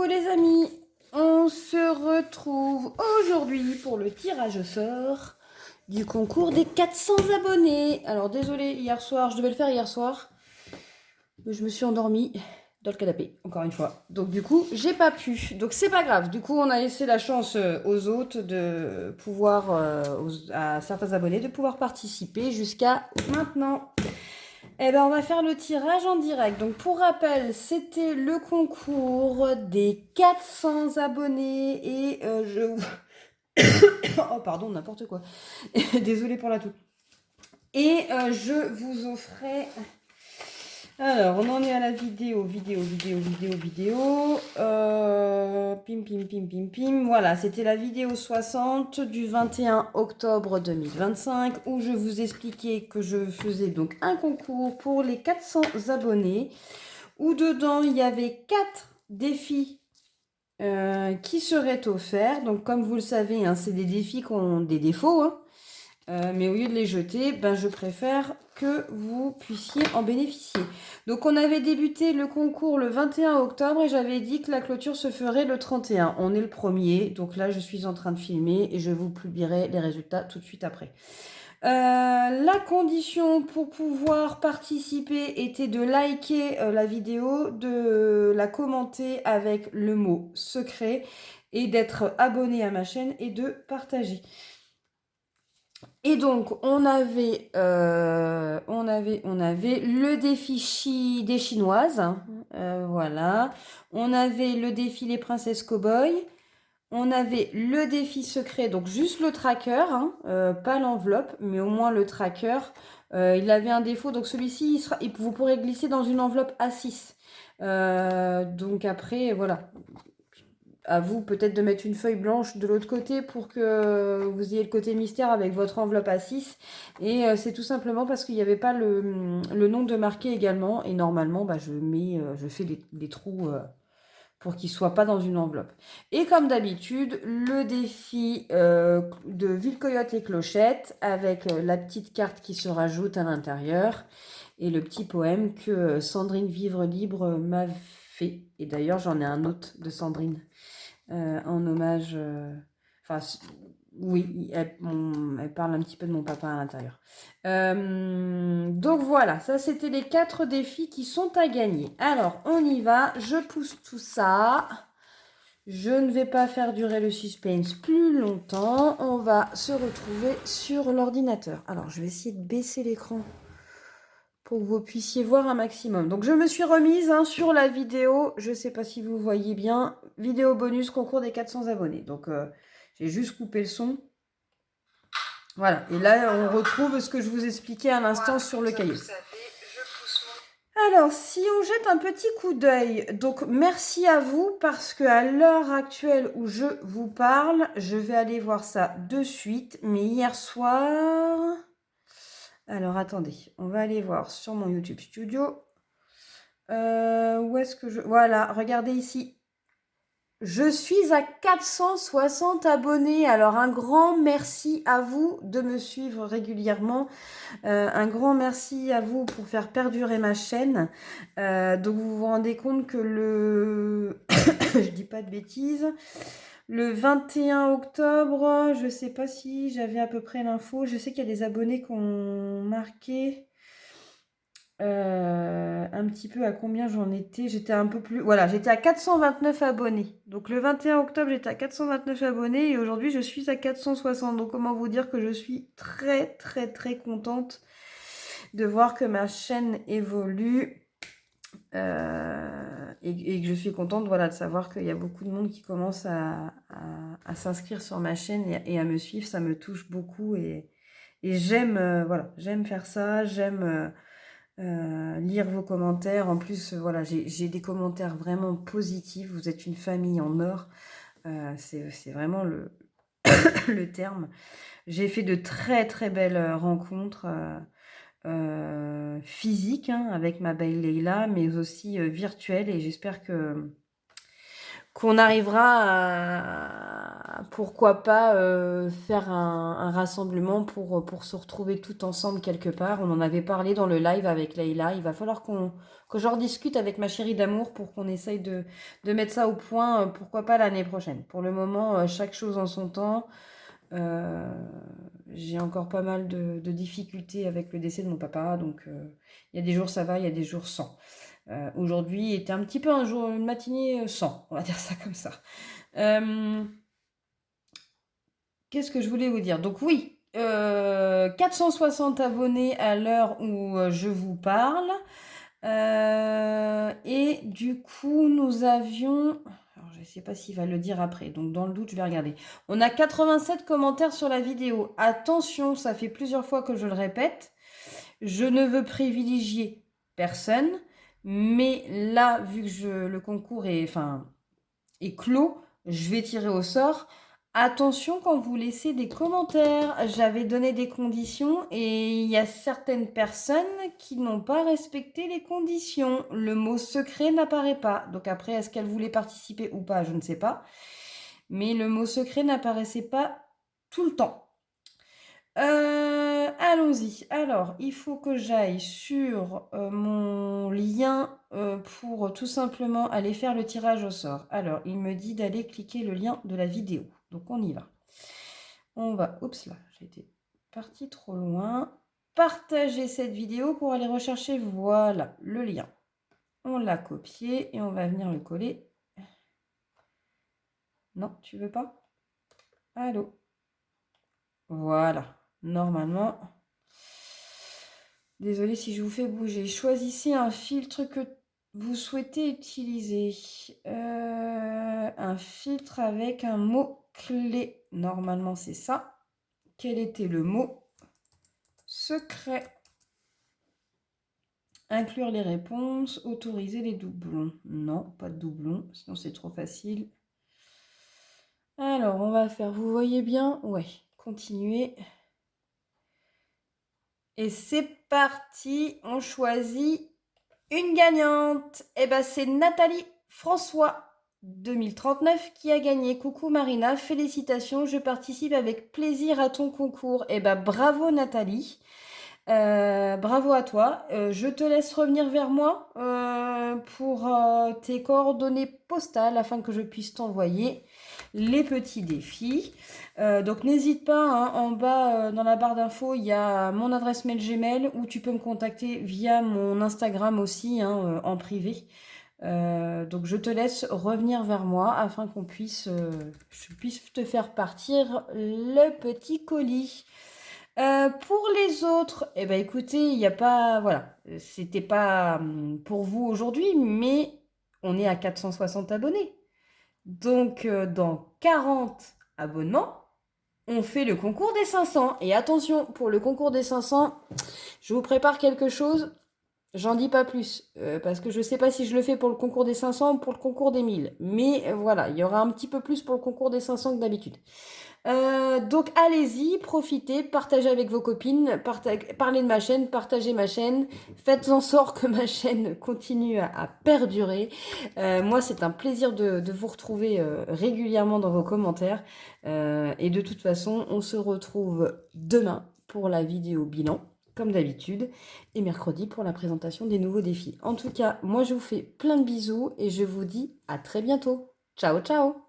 Coucou les amis, on se retrouve aujourd'hui pour le tirage au sort du concours des 400 abonnés. Alors désolé, hier soir, je devais le faire hier soir, mais je me suis endormie dans le canapé, encore une fois. Donc du coup, j'ai pas pu. Donc c'est pas grave. Du coup, on a laissé la chance aux autres de pouvoir, à certains abonnés, de pouvoir participer jusqu'à maintenant. Eh ben, on va faire le tirage en direct. Donc, pour rappel, c'était le concours des 400 abonnés et oh, pardon, n'importe quoi. Désolée pour la toux. Et je vous offrais... Alors, on en est à la vidéo. Pim, pim, pim, pim, pim. Voilà, c'était la vidéo 60 du 21 octobre 2025 où je vous expliquais que je faisais donc un concours pour les 400 abonnés où dedans il y avait 4 défis qui seraient offerts. Donc, comme vous le savez, hein, c'est des défis qui ont des défauts, hein. Mais au lieu de les jeter, ben, je préfère que vous puissiez en bénéficier. Donc on avait débuté le concours le 21 octobre et j'avais dit que la clôture se ferait le 31. On est le 1er, donc là je suis en train de filmer et je vous publierai les résultats tout de suite après. La condition pour pouvoir participer était de liker la vidéo, de la commenter avec le mot secret et d'être abonné à ma chaîne et de partager. Et donc, on avait le défi des Chinoises, voilà. On avait le défi les princesses cow-boy. On avait le défi secret, donc juste le tracker, hein, pas l'enveloppe, mais au moins le tracker. Il avait un défaut, donc celui-ci, vous pourrez glisser dans une enveloppe A6. Donc après, voilà. À vous peut-être de mettre une feuille blanche de l'autre côté pour que vous ayez le côté mystère avec votre enveloppe A6. Et c'est tout simplement parce qu'il n'y avait pas le nom de marqué également. Et normalement, bah, je fais des trous pour qu'il ne soit pas dans une enveloppe. Et comme d'habitude, le défi de Ville Coyote et Clochette avec la petite carte qui se rajoute à l'intérieur. Et le petit poème que Sandrine Vivre Libre m'a fait. Et d'ailleurs, j'en ai un autre de Sandrine. En hommage, enfin, oui, elle parle un petit peu de mon papa à l'intérieur. Donc voilà, ça c'était les 4 défis qui sont à gagner. Alors, on y va, je pousse tout ça. Je ne vais pas faire durer le suspense plus longtemps. On va se retrouver sur l'ordinateur. Alors, je vais essayer de baisser l'écran pour que vous puissiez voir un maximum. Donc je me suis remise sur la vidéo, je ne sais pas si vous voyez bien, vidéo bonus concours des 400 abonnés. Donc j'ai juste coupé le son. Voilà, et là on retrouve ce que je vous expliquais à l'instant sur le cahier. Alors, si on jette un petit coup d'œil, donc merci à vous parce qu'à l'heure actuelle où je vous parle, je vais aller voir ça de suite, mais hier soir... Alors, attendez, on va aller voir sur mon YouTube Studio. Où est-ce que je... Voilà, regardez ici. Je suis à 460 abonnés. Alors, un grand merci à vous de me suivre régulièrement. Un grand merci à vous pour faire perdurer ma chaîne. Donc, vous vous rendez compte que je dis pas de bêtises... Le 21 octobre, je ne sais pas si j'avais à peu près l'info. Je sais qu'il y a des abonnés qui ont marqué un petit peu à combien j'en étais. J'étais un peu plus... Voilà, j'étais à 429 abonnés. Donc le 21 octobre, j'étais à 429 abonnés et aujourd'hui, je suis à 460. Donc comment vous dire que je suis très, très, très contente de voir que ma chaîne évolue. Et que je suis contente, voilà, de savoir qu'il y a beaucoup de monde qui commence à s'inscrire sur ma chaîne et à me suivre. Ça me touche beaucoup et j'aime voilà, j'aime faire ça, j'aime lire vos commentaires. En plus, voilà, j'ai des commentaires vraiment positifs. Vous êtes une famille en or. C'est vraiment le terme. J'ai fait de très très belles rencontres physiques, hein, avec ma belle Leïla, mais aussi virtuelles, et j'espère que qu'on arrivera à, pourquoi pas, faire un rassemblement pour se retrouver tout ensemble quelque part. On en avait parlé dans le live avec Leïla. Il va falloir que j'en discute avec ma chérie d'amour pour qu'on essaye de mettre ça au point, pourquoi pas l'année prochaine. Pour le moment, chaque chose en son temps. Euh, j'ai encore pas mal de difficultés avec le décès de mon papa, donc il y a des jours ça va, il y a des jours sans. Aujourd'hui était un petit peu un jour, une matinée sans, on va dire ça comme ça. Qu'est-ce que je voulais vous dire? Donc oui, 460 abonnés à l'heure où je vous parle. Et du coup, nous avions... Alors, je ne sais pas s'il va le dire après, donc dans le doute, je vais regarder. On a 87 commentaires sur la vidéo. Attention, ça fait plusieurs fois que je le répète. Je ne veux privilégier personne, mais là, vu que le concours est clos, je vais tirer au sort. Attention quand vous laissez des commentaires. J'avais donné des conditions et il y a certaines personnes qui n'ont pas respecté les conditions. Le mot secret n'apparaît pas. Donc après, est-ce qu'elle voulait participer ou pas, je ne sais pas. Mais le mot secret n'apparaissait pas tout le temps. Allons-y. Alors, il faut que j'aille sur mon lien pour tout simplement aller faire le tirage au sort. Alors, il me dit d'aller cliquer le lien de la vidéo. Donc, on y va. On va... Oups, là, j'ai été partie trop loin. Partager cette vidéo pour aller rechercher, voilà, le lien. On l'a copié et on va venir le coller. Non, tu veux pas? Allô? Voilà. Normalement, désolée si je vous fais bouger. Choisissez un filtre que vous souhaitez utiliser. Un filtre avec un mot-clé. Normalement, c'est ça. Quel était le mot? Secret. Inclure les réponses. Autoriser les doublons. Non, pas de doublons, sinon c'est trop facile. Alors, on va faire, vous voyez bien? Ouais, continuer. Et c'est parti, on choisit une gagnante. Et ben c'est Nathalie François 2039 qui a gagné. Coucou Marina, félicitations, je participe avec plaisir à ton concours. Et ben bravo Nathalie. Bravo à toi. Je te laisse revenir vers moi pour tes coordonnées postales afin que je puisse t'envoyer les petits défis. Donc n'hésite pas, hein, en bas dans la barre d'infos, il y a mon adresse mail Gmail où tu peux me contacter via mon Instagram aussi, hein, en privé. Donc je te laisse revenir vers moi afin qu'on puisse, je puisse te faire partir le petit colis. Pour les autres, eh ben écoutez, il n'y a pas, voilà, c'était pas pour vous aujourd'hui, mais on est à 460 abonnés. Donc dans 40 abonnements, on fait le concours des 500. Et attention, pour le concours des 500, je vous prépare quelque chose, j'en dis pas plus, parce que je sais pas si je le fais pour le concours des 500 ou pour le concours des 1000. Mais voilà, il y aura un petit peu plus pour le concours des 500 que d'habitude. Donc allez-y, profitez, partagez avec vos copines, parlez de ma chaîne, partagez ma chaîne, faites en sorte que ma chaîne continue à perdurer. Moi, c'est un plaisir de vous retrouver régulièrement dans vos commentaires. Et de toute façon, on se retrouve demain pour la vidéo bilan, comme d'habitude, et mercredi pour la présentation des nouveaux défis. En tout cas, moi, je vous fais plein de bisous et je vous dis à très bientôt. Ciao, ciao!